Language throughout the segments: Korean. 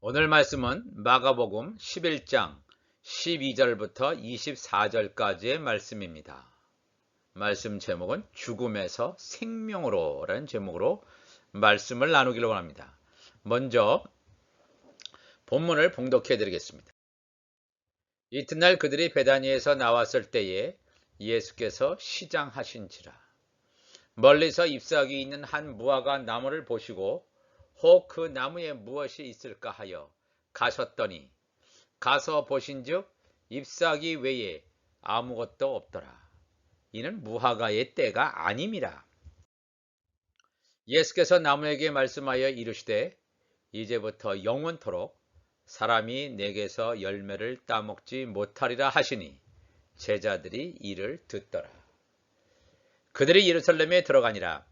오늘 말씀은 마가복음 11장 12절부터 24절까지의 말씀입니다. 말씀 제목은 죽음에서 생명으로 라는 제목으로 말씀을 나누기를 원합니다. 먼저 본문을 봉독해 드리겠습니다. 이튿날 그들이 베다니에서 나왔을 때에 예수께서 시장하신지라. 멀리서 잎사귀 있는 한 무화과 나무를 보시고 혹 그 나무에 무엇이 있을까 하여 가셨더니 가서 보신즉 잎사귀 외에 아무것도 없더라. 이는 무화과의 때가 아님이라. 예수께서 나무에게 말씀하여 이르시되 이제부터 영원토록 사람이 내게서 열매를 따먹지 못하리라 하시니 제자들이 이를 듣더라. 그들이 예루살렘에 들어가니라.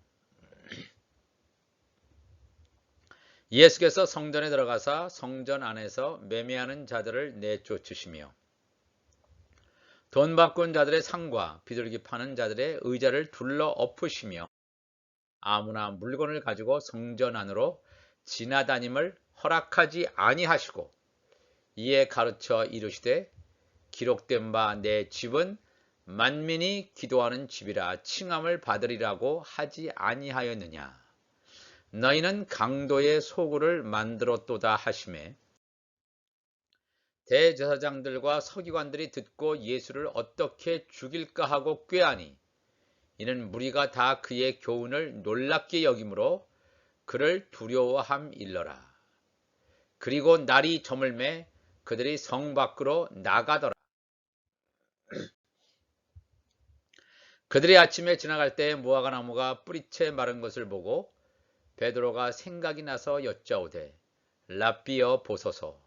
예수께서 성전에 들어가사 성전 안에서 매매하는 자들을 내쫓으시며 돈 바꾼 자들의 상과 비둘기 파는 자들의 의자를 둘러 엎으시며 아무나 물건을 가지고 성전 안으로 지나다님을 허락하지 아니하시고 이에 가르쳐 이르시되 기록된 바 내 집은 만민이 기도하는 집이라 칭함을 받으리라고 하지 아니하였느냐. 너희는 강도의 소굴을 만들었도다 하시매 대제사장들과 서기관들이 듣고 예수를 어떻게 죽일까 하고 꾀하니 이는 무리가 다 그의 교훈을 놀랍게 여김으로 그를 두려워함일러라. 그리고 날이 저물매 그들이 성 밖으로 나가더라. 그들이 아침에 지나갈 때 무화과 나무가 뿌리채 마른 것을 보고 베드로가 생각이 나서 여짜오되 랍비여 보소서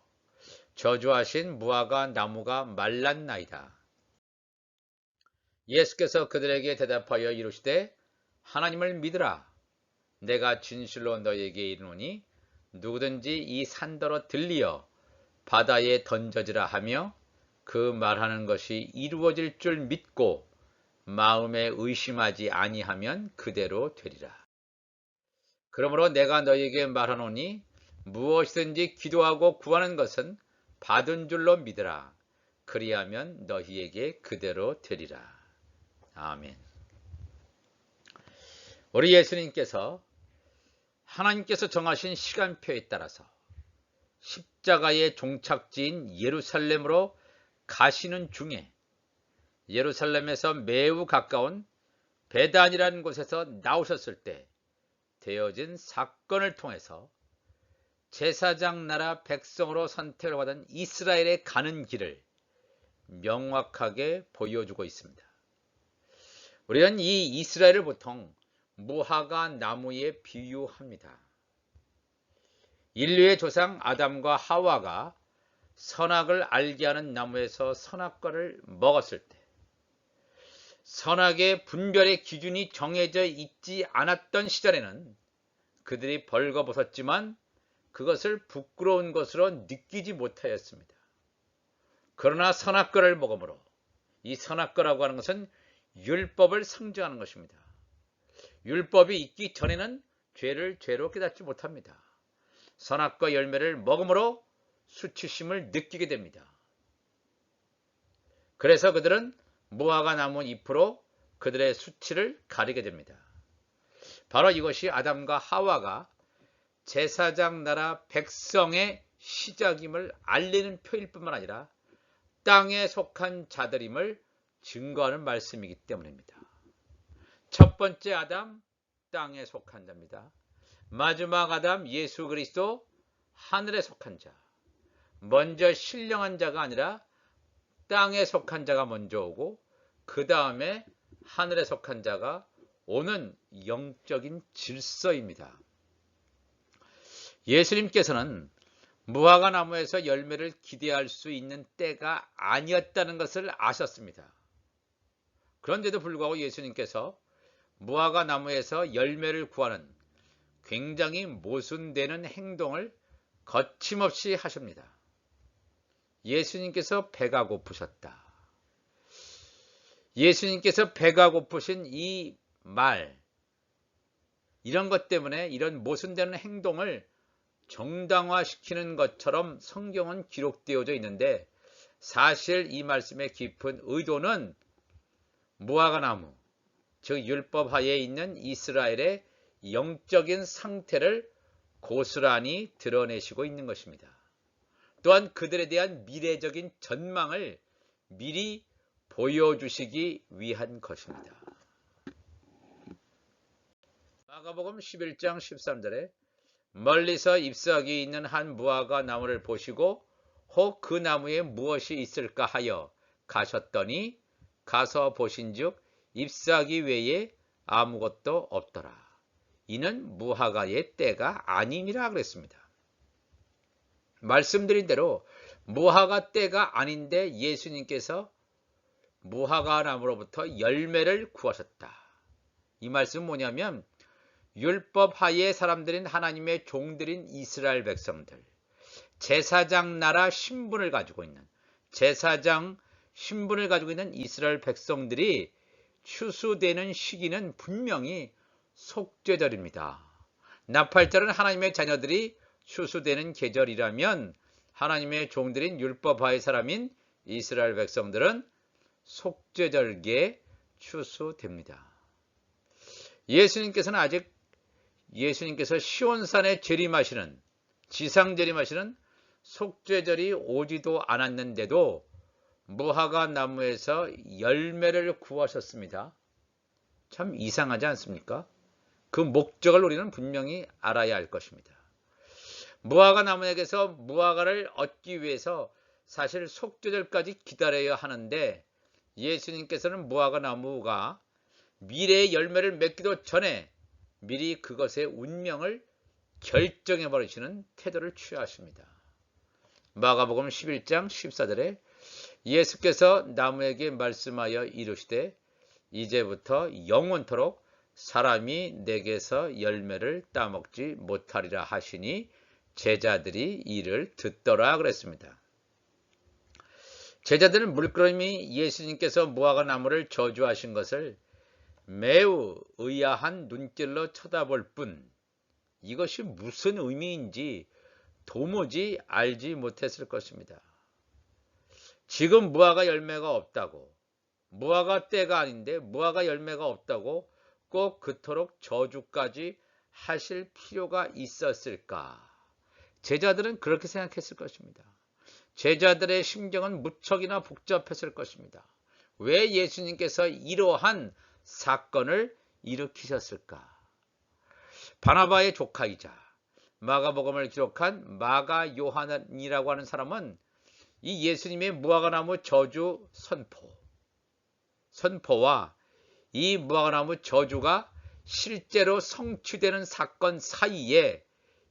저주하신 무화과 나무가 말랐나이다. 예수께서 그들에게 대답하여 이르시되 하나님을 믿으라. 내가 진실로 너희에게 이르노니 누구든지 이 산더러 들리어 바다에 던져지라 하며 그 말하는 것이 이루어질 줄 믿고 마음에 의심하지 아니하면 그대로 되리라. 그러므로 내가 너희에게 말하노니 무엇이든지 기도하고 구하는 것은 받은 줄로 믿으라. 그리하면 너희에게 그대로 되리라. 아멘. 우리 예수님께서 하나님께서 정하신 시간표에 따라서 십자가의 종착지인 예루살렘으로 가시는 중에 예루살렘에서 매우 가까운 베단이라는 곳에서 나오셨을 때 되어진 사건을 통해서 제사장 나라 백성으로 선택을 받은 이스라엘에 가는 길을 명확하게 보여주고 있습니다. 우리는 이 이스라엘을 보통 무화과 나무에 비유합니다. 인류의 조상 아담과 하와가 선악을 알게 하는 나무에서 선악과를 먹었을 때 선악의 분별의 기준이 정해져 있지 않았던 시절에는 그들이 벌거벗었지만 그것을 부끄러운 것으로 느끼지 못하였습니다. 그러나 선악과를 먹음으로 이 선악과라고 하는 것은 율법을 상징하는 것입니다. 율법이 있기 전에는 죄를 죄로 깨닫지 못합니다. 선악과 열매를 먹음으로 수치심을 느끼게 됩니다. 그래서 그들은 무화과 나무 잎으로 그들의 수치를 가리게 됩니다. 바로 이것이 아담과 하와가 제사장 나라 백성의 시작임을 알리는 표일 뿐만 아니라 땅에 속한 자들임을 증거하는 말씀이기 때문입니다. 첫 번째 아담, 땅에 속한 자입니다. 마지막 아담, 예수 그리스도, 하늘에 속한 자. 먼저 신령한 자가 아니라 땅에 속한 자가 먼저 오고 그 다음에 하늘에 속한 자가 오는 영적인 질서입니다. 예수님께서는 무화과 나무에서 열매를 기대할 수 있는 때가 아니었다는 것을 아셨습니다. 그런데도 불구하고 예수님께서 무화과 나무에서 열매를 구하는 굉장히 모순되는 행동을 거침없이 하십니다. 예수님께서 배가 고프셨다. 예수님께서 배가 고프신 이 말, 이런 것 때문에 이런 모순되는 행동을 정당화시키는 것처럼 성경은 기록되어져 있는데 사실 이 말씀의 깊은 의도는 무화과나무, 즉 율법 하에 있는 이스라엘의 영적인 상태를 고스란히 드러내시고 있는 것입니다. 또한 그들에 대한 미래적인 전망을 미리 보여주시기 위한 것입니다. 마가복음 11장 13절에 멀리서 잎사귀 있는 한 무화과 나무를 보시고 혹 그 나무에 무엇이 있을까 하여 가셨더니 가서 보신즉 잎사귀 외에 아무것도 없더라. 이는 무화과의 때가 아님이라 그랬습니다. 말씀드린 대로 무화과 때가 아닌데 예수님께서 무화과 나무로부터 열매를 구하셨다. 이 말씀은 뭐냐면 율법 하에 사람들인 하나님의 종들인 이스라엘 백성들, 제사장 나라 신분을 가지고 있는 이스라엘 백성들이 추수되는 시기는 분명히 속죄절입니다. 나팔절은 하나님의 자녀들이 추수되는 계절이라면 하나님의 종들인 율법하의 사람인 이스라엘 백성들은 속죄절기에 추수됩니다. 예수님께서 시온산에 재림하시는 지상 재림하시는 속죄절이 오지도 않았는데도 무화과 나무에서 열매를 구하셨습니다. 참 이상하지 않습니까? 그 목적을 우리는 분명히 알아야 할 것입니다. 무화과 나무에게서 무화과를 얻기 위해서 사실 속죄절까지 기다려야 하는데 예수님께서는 무화과 나무가 미래의 열매를 맺기도 전에 미리 그것의 운명을 결정해 버리시는 태도를 취하십니다. 마가복음 11장 14절에 예수께서 나무에게 말씀하여 이르시되 이제부터 영원토록 사람이 내게서 열매를 따먹지 못하리라 하시니 제자들이 이를 듣더라 그랬습니다. 제자들은 물끄러미 예수님께서 무화과 나무를 저주하신 것을 매우 의아한 눈길로 쳐다볼 뿐 이것이 무슨 의미인지 도무지 알지 못했을 것입니다. 지금 무화과 열매가 없다고, 무화과 때가 아닌데 무화과 열매가 없다고 꼭 그토록 저주까지 하실 필요가 있었을까? 제자들은 그렇게 생각했을 것입니다. 제자들의 심경은 무척이나 복잡했을 것입니다. 왜 예수님께서 이러한 사건을 일으키셨을까? 바나바의 조카이자 마가복음을 기록한 마가 요한이라고 하는 사람은 이 예수님의 무화과나무 저주 선포와 이 무화과나무 저주가 실제로 성취되는 사건 사이에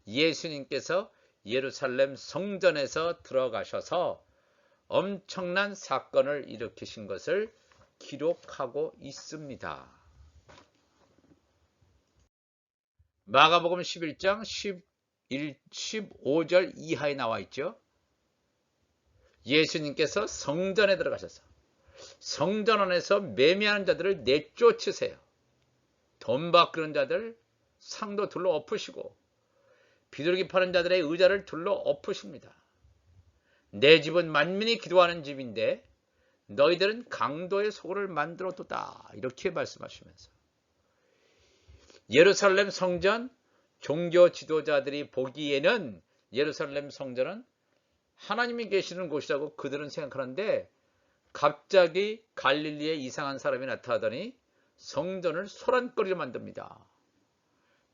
예수님께서 예루살렘 성전에서 들어가셔서 엄청난 사건을 일으키신 것을 기록하고 있습니다. 마가복음 11장 15절 이하에 나와 있죠. 예수님께서 성전에 들어가셔서 성전 안에서 매매하는 자들을 내쫓으세요. 돈 바꾸는 자들 상도 둘러 엎으시고 비둘기 파는 자들의 의자를 둘러 엎으십니다. 내 집은 만민이 기도하는 집인데 너희들은 강도의 소굴을 만들어두다 이렇게 말씀하시면서 예루살렘 성전 종교 지도자들이 보기에는 예루살렘 성전은 하나님이 계시는 곳이라고 그들은 생각하는데 갑자기 갈릴리에 이상한 사람이 나타나더니 성전을 소란거리로 만듭니다.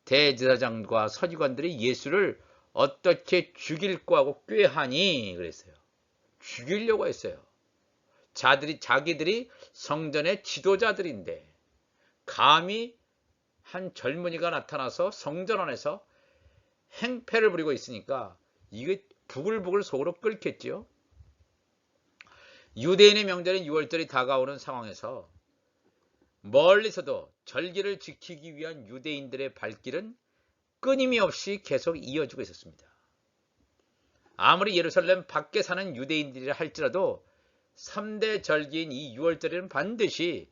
대제사장과 서기관들이 예수를 어떻게 죽일까 하고 꾀하니 그랬어요. 죽이려고 했어요. 자기들이 성전의 지도자들인데 감히 한 젊은이가 나타나서 성전 안에서 행패를 부리고 있으니까 이게 부글부글 속으로 끓겠지요. 유대인의 명절인 6월절이 다가오는 상황에서 멀리서도 절기를 지키기 위한 유대인들의 발길은 끊임없이 계속 이어지고 있었습니다. 아무리 예루살렘 밖에 사는 유대인들이라 할지라도 3대 절기인 이 6월절에는 반드시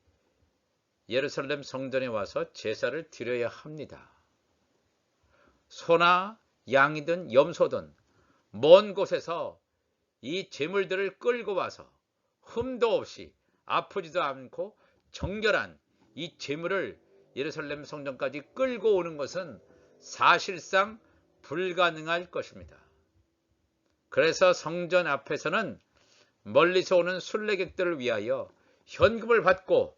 예루살렘 성전에 와서 제사를 드려야 합니다. 소나 양이든 염소든 먼 곳에서 이 제물들을 끌고 와서 흠도 없이 아프지도 않고 정결한 이 제물을 예루살렘 성전까지 끌고 오는 것은 사실상 불가능할 것입니다. 그래서 성전 앞에서는 멀리서 오는 순례객들을 위하여 현금을 받고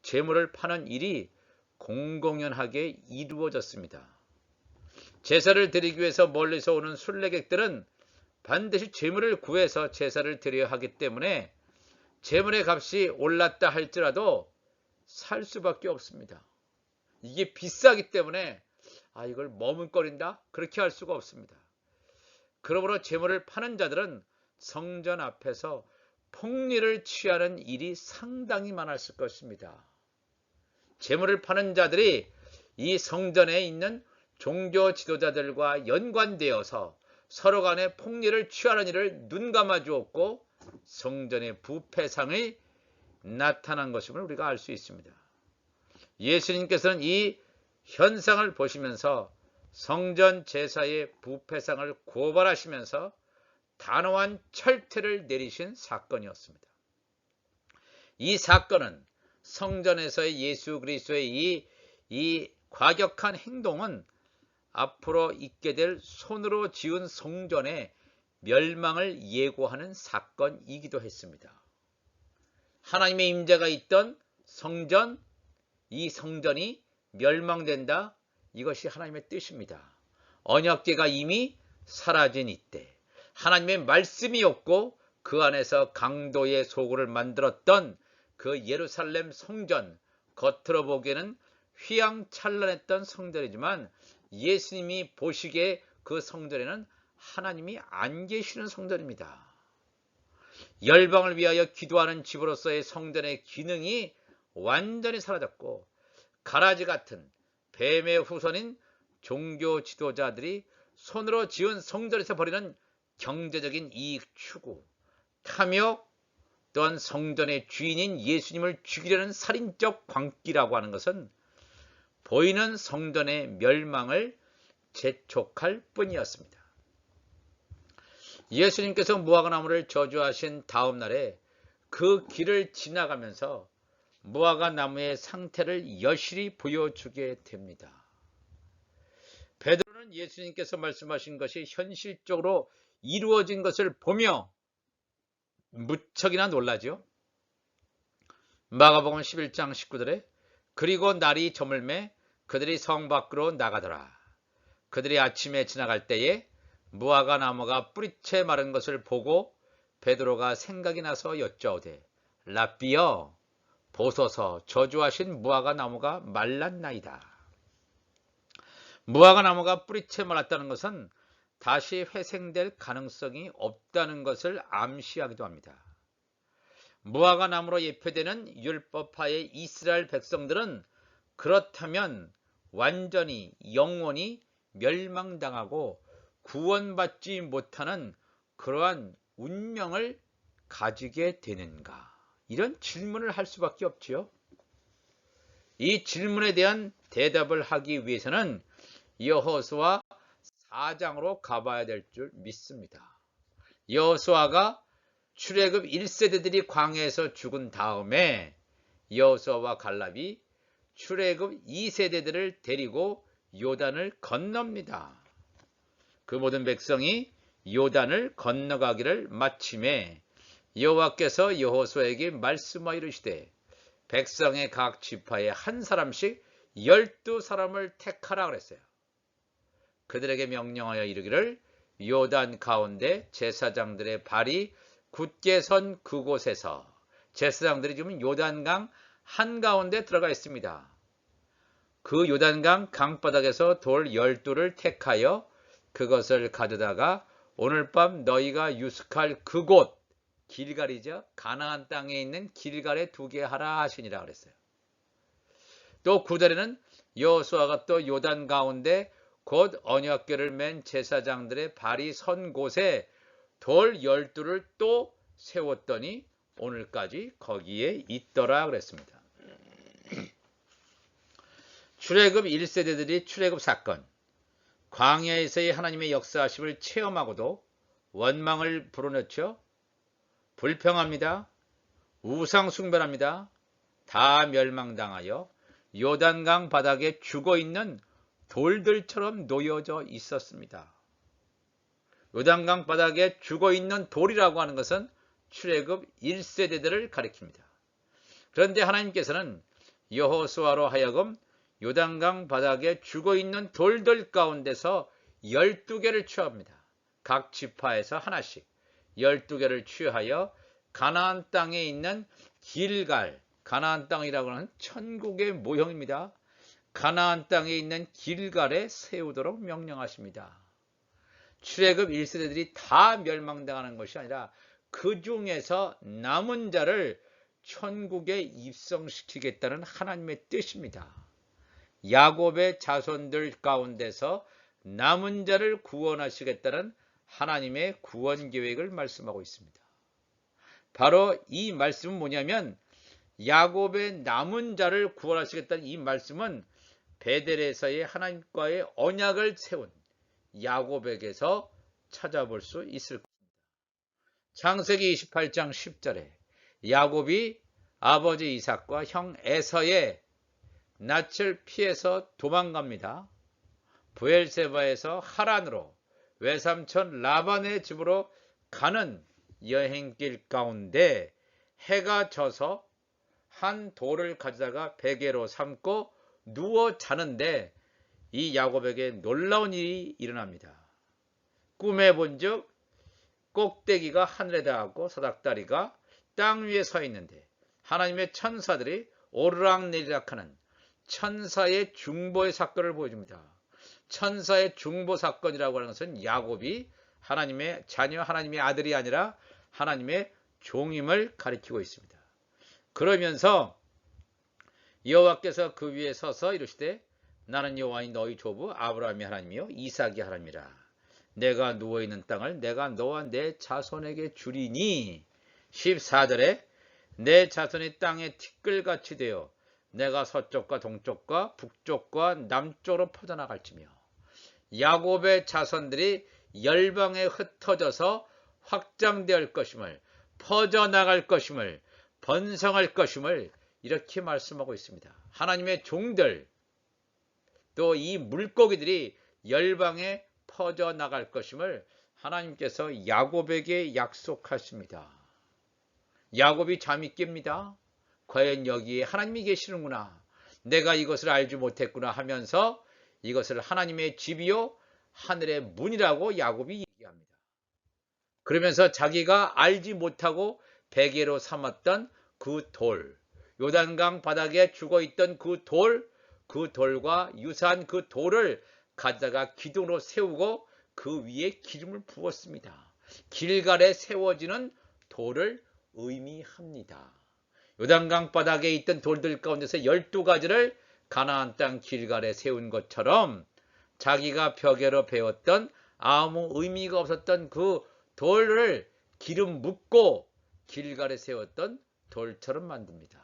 제물을 파는 일이 공공연하게 이루어졌습니다. 제사를 드리기 위해서 멀리서 오는 순례객들은 반드시 제물을 구해서 제사를 드려야 하기 때문에 제물의 값이 올랐다 할지라도 살 수밖에 없습니다. 이게 비싸기 때문에 이걸 머뭇거린다? 그렇게 할 수가 없습니다. 그러므로 제물을 파는 자들은 성전 앞에서 폭리를 취하는 일이 상당히 많았을 것입니다. 제물을 파는 자들이 이 성전에 있는 종교 지도자들과 연관되어서 서로 간에 폭리를 취하는 일을 눈감아 주었고 성전의 부패상이 나타난 것임을 우리가 알 수 있습니다. 예수님께서는 이 현상을 보시면서 성전 제사의 부패상을 고발하시면서 단호한 철퇴를 내리신 사건이었습니다. 이 사건은 성전에서의 예수 그리스도의 이 과격한 행동은 앞으로 있게 될 손으로 지은 성전의 멸망을 예고하는 사건이기도 했습니다. 하나님의 임재가 있던 성전, 이 성전이 멸망된다. 이것이 하나님의 뜻입니다. 언약궤가 이미 사라진 이때 하나님의 말씀이 없고 그 안에서 강도의 소굴을 만들었던 그 예루살렘 성전, 겉으로 보기에는 휘황찬란했던 성전이지만 예수님이 보시기에 그 성전에는 하나님이 안 계시는 성전입니다. 열방을 위하여 기도하는 집으로서의 성전의 기능이 완전히 사라졌고 가라지 같은 뱀의 후손인 종교 지도자들이 손으로 지은 성전에서 벌이는 경제적인 이익 추구, 탐욕, 또한 성전의 주인인 예수님을 죽이려는 살인적 광기라고 하는 것은 보이는 성전의 멸망을 재촉할 뿐이었습니다. 예수님께서 무화과나무를 저주하신 다음 날에 그 길을 지나가면서 무화과나무의 상태를 여실히 보여주게 됩니다. 베드로는 예수님께서 말씀하신 것이 현실적으로 이루어진 것을 보며 무척이나 놀라죠. 마가복음 11장 19절에 그리고 날이 저물매 그들이 성 밖으로 나가더라. 그들이 아침에 지나갈 때에 무화과나무가 뿌리채 마른 것을 보고 베드로가 생각이 나서 여짜오되 랍비여 보소서 저주하신 무화과나무가 말랐나이다. 무화과나무가 뿌리채 말랐다는 것은 다시 회생될 가능성이 없다는 것을 암시하기도 합니다. 무화과나무로 예표되는 율법파의 이스라엘 백성들은 그렇다면 완전히 영원히 멸망당하고 구원받지 못하는 그러한 운명을 가지게 되는가? 이런 질문을 할 수밖에 없지요. 이 질문에 대한 대답을 하기 위해서는 여호수아 4장으로 가봐야 될 줄 믿습니다. 여호수아가 출애굽 1세대들이 광야에서 죽은 다음에 여호수아와 갈렙이 출애굽 2세대들을 데리고 요단을 건넙니다. 그 모든 백성이 요단을 건너가기를 마침에 여호와께서 여호수아에게 말씀하여 이르시되 백성의 각 지파에 한 사람씩 12사람을 택하라 그랬어요. 그들에게 명령하여 이르기를 요단 가운데 제사장들의 발이 굳게 선 그곳에서 제사장들이 지금 요단강 한가운데 들어가 있습니다. 그 요단강 강바닥에서 돌 12를 택하여 그것을 가져다가 오늘 밤 너희가 유숙할 그곳 길갈이죠. 가나안 땅에 있는 길갈에 두게 하라 하시니라 그랬어요. 또 9절에는 여호수아가 또 요단 가운데 곧 언약궤를 맨 제사장들의 발이 선 곳에 돌 12를 또 세웠더니 오늘까지 거기에 있더라 그랬습니다. 출애굽 1세대들이 출애굽 사건, 광야에서의 하나님의 역사하심을 체험하고도 원망을 불어넣죠. 불평합니다. 우상숭배합니다. 다 멸망당하여 요단강 바닥에 죽어있는 돌들처럼 놓여져 있었습니다. 요단강 바닥에 죽어있는 돌이라고 하는 것은 출애굽 1세대들을 가리킵니다. 그런데 하나님께서는 여호수아로 하여금 요단강 바닥에 죽어있는 돌들 가운데서 12개를 취합니다. 각 지파에서 하나씩 12개를 취하여 가나안 땅에 있는 길갈, 가나안 땅이라고 하는 천국의 모형입니다. 가나안 땅에 있는 길갈에 세우도록 명령하십니다. 출애굽 1세대들이 다 멸망당하는 것이 아니라 그 중에서 남은 자를 천국에 입성시키겠다는 하나님의 뜻입니다. 야곱의 자손들 가운데서 남은 자를 구원하시겠다는 하나님의 구원 계획을 말씀하고 있습니다. 바로 이 말씀은 뭐냐면 야곱의 남은 자를 구원하시겠다는 이 말씀은 베델에서의 하나님과의 언약을 세운 야곱에게서 찾아볼 수 있을 것입니다. 창세기 28장 10절에 야곱이 아버지 이삭과 형 에서의 낯을 피해서 도망갑니다. 브엘세바에서 하란으로 외삼촌 라반의 집으로 가는 여행길 가운데 해가 져서 한 돌을 가져다가 베개로 삼고 누워 자는데 이 야곱에게 놀라운 일이 일어납니다. 꿈에 본즉 꼭대기가 하늘에 닿았고 사닥다리가 땅 위에 서 있는데 하나님의 천사들이 오르락내리락하는 천사의 중보의 사건을 보여줍니다. 천사의 중보 사건이라고 하는 것은 야곱이 하나님의 자녀, 하나님의 아들이 아니라 하나님의 종임을 가리키고 있습니다. 그러면서 여호와께서 그 위에 서서 이르시되 나는 여호와니 너희 조부 아브라함의 하나님이요 이삭의 하나님이라. 내가 누워있는 땅을 내가 너와 내 자손에게 주리니 14절에 내 자손이 땅에 티끌같이 되어 내가 서쪽과 동쪽과 북쪽과 남쪽으로 퍼져나갈지며 야곱의 자손들이 열방에 흩어져서 확장될 것임을 퍼져나갈 것임을 번성할 것임을 이렇게 말씀하고 있습니다. 하나님의 종들 또 이 물고기들이 열방에 퍼져나갈 것임을 하나님께서 야곱에게 약속하십니다. 야곱이 잠이 깹니다. 과연 여기에 하나님이 계시는구나. 내가 이것을 알지 못했구나 하면서 이것을 하나님의 집이요 하늘의 문이라고 야곱이 얘기합니다. 그러면서 자기가 알지 못하고 베개로 삼았던 그 돌, 요단강 바닥에 죽어있던 그 돌과 유사한 그 돌을 가져다가 기둥으로 세우고 그 위에 기름을 부었습니다. 길갈에 세워지는 돌을 의미합니다. 요단강 바닥에 있던 돌들 가운데서 12가지를 가나안 땅 길갈에 세운 것처럼 자기가 벽에로 베었던 아무 의미가 없었던 그 돌을 기름 묻고 길갈에 세웠던 돌처럼 만듭니다.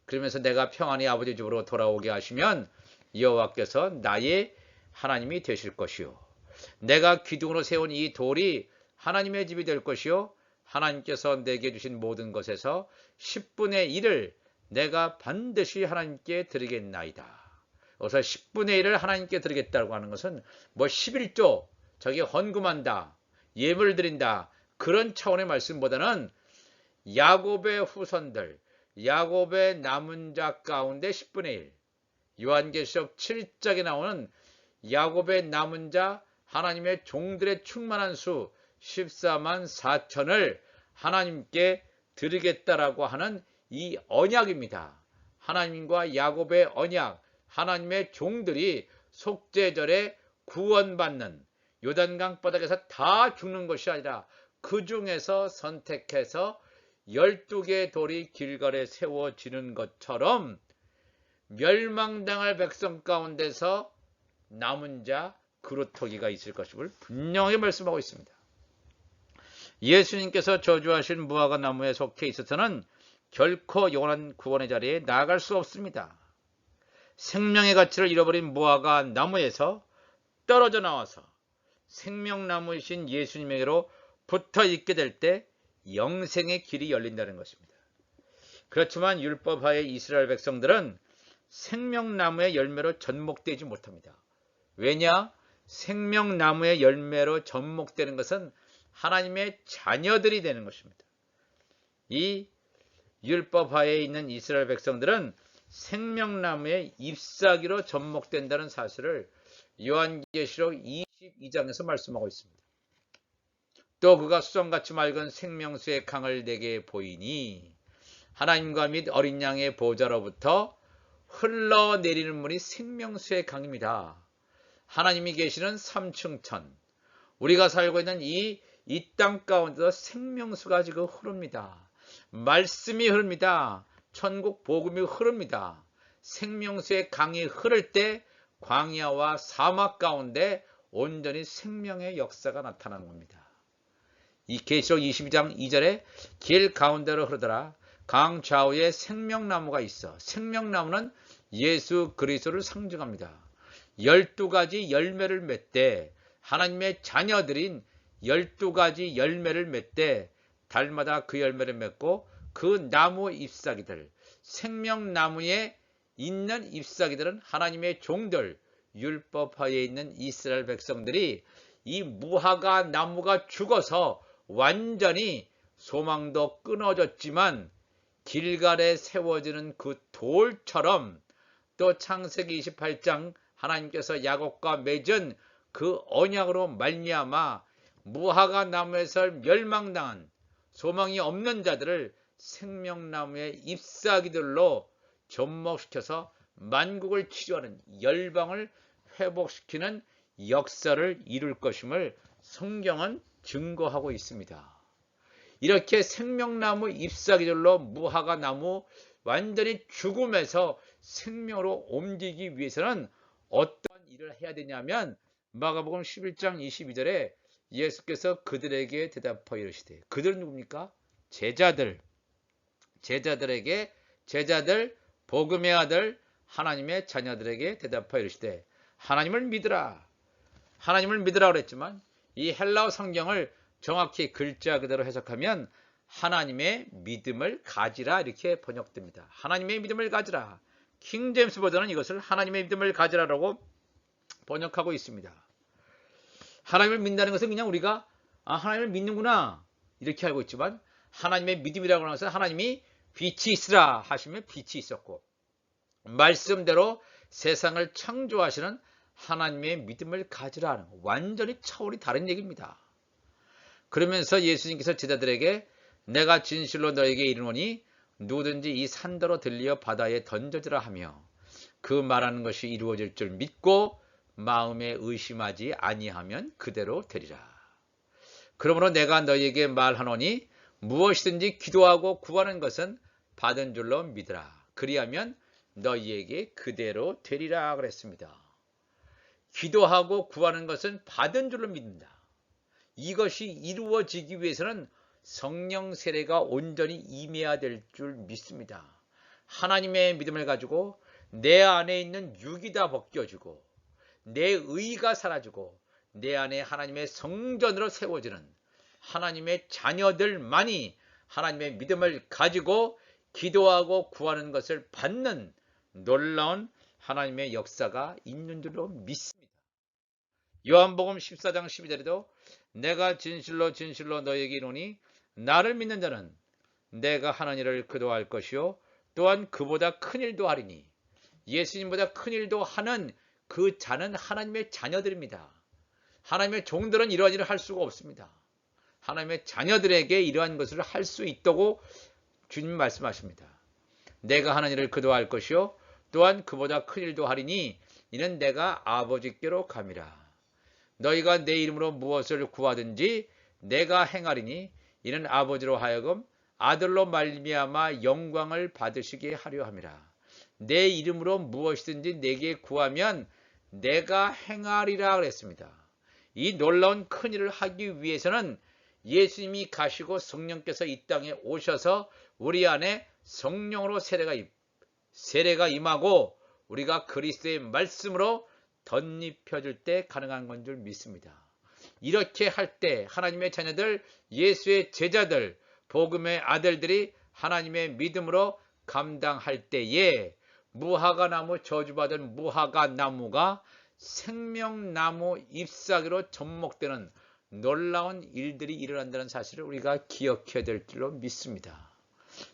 그러면서 내가 평안히 아버지 집으로 돌아오게 하시면 여호와께서 나의 하나님이 되실 것이요 내가 기둥으로 세운 이 돌이 하나님의 집이 될 것이요 하나님께서 내게 주신 모든 것에서 10분의 1을 내가 반드시 하나님께 드리겠나이다. 그래서 10분의 1을 하나님께 드리겠다고 하는 것은 뭐 11조 저기 헌금한다 예물을 드린다 그런 차원의 말씀보다는 야곱의 후손들 야곱의 남은 자 가운데 10분의 1 요한계시록 7장에 나오는 야곱의 남은 자 하나님의 종들의 충만한 수 14만 4천을 하나님께 드리겠다라고 하는 이 언약입니다. 하나님과 야곱의 언약 하나님의 종들이 속죄절에 구원받는 요단강 바닥에서 다 죽는 것이 아니라 그 중에서 선택해서 12개의 돌이 길갈에 세워지는 것처럼 멸망당할 백성 가운데서 남은 자 그루터기가 있을 것임을 분명히 말씀하고 있습니다. 예수님께서 저주하신 무화과 나무에 속해 있어서는 결코 영원한 구원의 자리에 나아갈 수 없습니다. 생명의 가치를 잃어버린 무화과 나무에서 떨어져 나와서 생명나무이신 예수님에게로 붙어 있게 될 때 영생의 길이 열린다는 것입니다. 그렇지만 율법하의 이스라엘 백성들은 생명나무의 열매로 접목되지 못합니다. 왜냐? 생명나무의 열매로 접목되는 것은 하나님의 자녀들이 되는 것입니다. 이 율법하에 있는 이스라엘 백성들은 생명나무의 잎사귀로 접목된다는 사실을 요한계시록 22장에서 말씀하고 있습니다. 또 그가 수정같이 맑은 생명수의 강을 내게 보이니 하나님과 및 어린 양의 보좌로부터 흘러내리는 물이 생명수의 강입니다. 하나님이 계시는 삼층천, 우리가 살고 있는 이 땅 가운데서 생명수가 지금 흐릅니다. 말씀이 흐릅니다. 천국 복음이 흐릅니다. 생명수의 강이 흐를 때 광야와 사막 가운데 온전히 생명의 역사가 나타나는 겁니다. 이 계시록 22장 2절에 길 가운데로 흐르더라. 강 좌우에 생명나무가 있어. 생명나무는 예수 그리스도를 상징합니다. 12가지 열매를 맺되 하나님의 자녀들인 12가지 열매를 맺되 달마다 그 열매를 맺고 그 나무 잎사귀들, 생명나무에 있는 잎사귀들은 하나님의 종들, 율법하에 있는 이스라엘 백성들이 이 무화과 나무가 죽어서 완전히 소망도 끊어졌지만 길갈에 세워지는 그 돌처럼 또 창세기 28장 하나님께서 야곱과 맺은 그 언약으로 말미암아 무화과 나무에서 멸망당한 소망이 없는 자들을 생명나무의 잎사귀들로 접목시켜서 만국을 치료하는 열방을 회복시키는 역사를 이룰 것임을 성경은 증거하고 있습니다. 이렇게 생명나무 잎사귀들로 무화과 나무 완전히 죽음에서 생명으로 옮기기 위해서는 어떤 일을 해야 되냐면 마가복음 11장 22절에 예수께서 그들에게 대답하여 이르시되, 그들은 누굽니까? 제자들, 복음의 아들 하나님의 자녀들에게 대답하여 이르시되 하나님을 믿으라 그랬지만 이 헬라어 성경을 정확히 글자 그대로 해석하면 하나님의 믿음을 가지라 이렇게 번역됩니다. 하나님의 믿음을 가지라. 킹제임스 버전은 이것을 하나님의 믿음을 가지라라고 번역하고 있습니다. 하나님을 믿는다는 것은 그냥 우리가 하나님을 믿는구나 이렇게 알고 있지만 하나님의 믿음이라고 하는 것은 하나님이 빛이 있으라 하시면 빛이 있었고 말씀대로 세상을 창조하시는 하나님의 믿음을 가지라 하는 완전히 차원이 다른 얘기입니다. 그러면서 예수님께서 제자들에게 내가 진실로 너에게 이르노니 누구든지 이 산더러 들려 바다에 던져지라 하며 그 말하는 것이 이루어질 줄 믿고 마음에 의심하지 아니하면 그대로 되리라. 그러므로 내가 너희에게 말하노니 무엇이든지 기도하고 구하는 것은 받은 줄로 믿으라. 그리하면 너희에게 그대로 되리라 그랬습니다. 기도하고 구하는 것은 받은 줄로 믿는다. 이것이 이루어지기 위해서는 성령 세례가 온전히 임해야 될 줄 믿습니다. 하나님의 믿음을 가지고 내 안에 있는 육이 다 벗겨지고 내 의가 사라지고 내 안에 하나님의 성전으로 세워지는 하나님의 자녀들만이 하나님의 믿음을 가지고 기도하고 구하는 것을 받는 놀라운 하나님의 역사가 있는 줄로 믿습니다. 요한복음 14장 12절에도 내가 진실로 너희에게 이르노니 나를 믿는 자는 내가 하는 일을 그도 할 것이요 또한 그보다 큰 일도 하리니. 예수님보다 큰 일도 하는 그 자는 하나님의 자녀들입니다. 하나님의 종들은 이러한 일을 할 수가 없습니다. 하나님의 자녀들에게 이러한 것을 할 수 있다고 주님 말씀하십니다. 내가 하는 일을 그도 할 것이요 또한 그보다 큰 일도 하리니 이는 내가 아버지께로 감이라. 너희가 내 이름으로 무엇을 구하든지 내가 행하리니 이는 아버지로 하여금 아들로 말미암아 영광을 받으시게 하려 함이라. 내 이름으로 무엇이든지 내게 구하면 내가 행하리라 그랬습니다. 이 놀라운 큰 일을 하기 위해서는 예수님이 가시고 성령께서 이 땅에 오셔서 우리 안에 성령으로 세례가 임하고 우리가 그리스도의 말씀으로 덧입혀줄 때 가능한 건 줄 믿습니다. 이렇게 할 때 하나님의 자녀들, 예수의 제자들, 복음의 아들들이 하나님의 믿음으로 감당할 때에 무화과 나무, 저주받은 무화과 나무가 생명나무 잎사귀로 접목되는 놀라운 일들이 일어난다는 사실을 우리가 기억해야 될 줄로 믿습니다.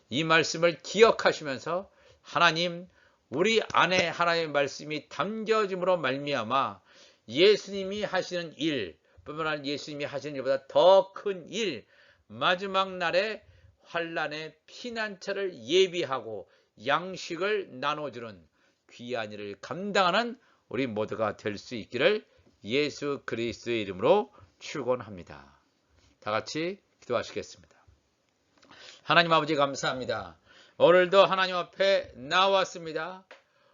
이 말씀을 기억하시면서 하나님, 우리 안에 하나님의 말씀이 담겨짐으로 말미암아 예수님이 하시는 일, 뿐만 아니라 예수님이 하시는 일보다 더 큰 일, 마지막 날에 환난의 피난처를 예비하고 양식을 나눠주는 귀한 일을 감당하는 우리 모두가 될 수 있기를 예수 그리스도의 이름으로 축원합니다. 다 같이 기도하시겠습니다. 하나님 아버지 감사합니다. 오늘도 하나님 앞에 나왔습니다.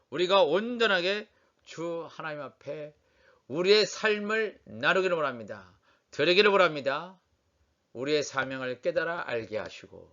우리가 온전하게 주 하나님 앞에 우리의 삶을 나누기를 원합니다. 드리기를 원합니다. 우리의 사명을 깨달아 알게 하시고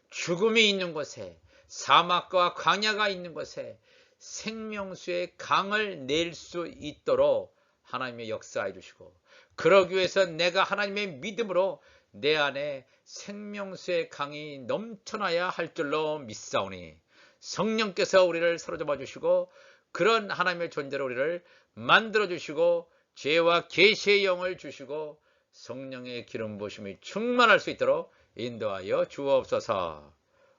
죽음이 있는 곳에, 사막과 광야가 있는 곳에 생명수의 강을 낼 수 있도록 하나님의 역사해 주시고, 그러기 위해서 내가 하나님의 믿음으로 내 안에 생명수의 강이 넘쳐나야 할 줄로 믿사오니 성령께서 우리를 사로잡아 주시고 그런 하나님의 존재로 우리를 만들어 주시고 죄와 계시의 영을 주시고 성령의 기름 부으심이 충만할 수 있도록 인도하여 주옵소서.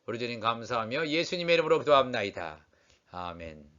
우리 주님 감사하며 예수님의 이름으로 기도합나이다. 아멘.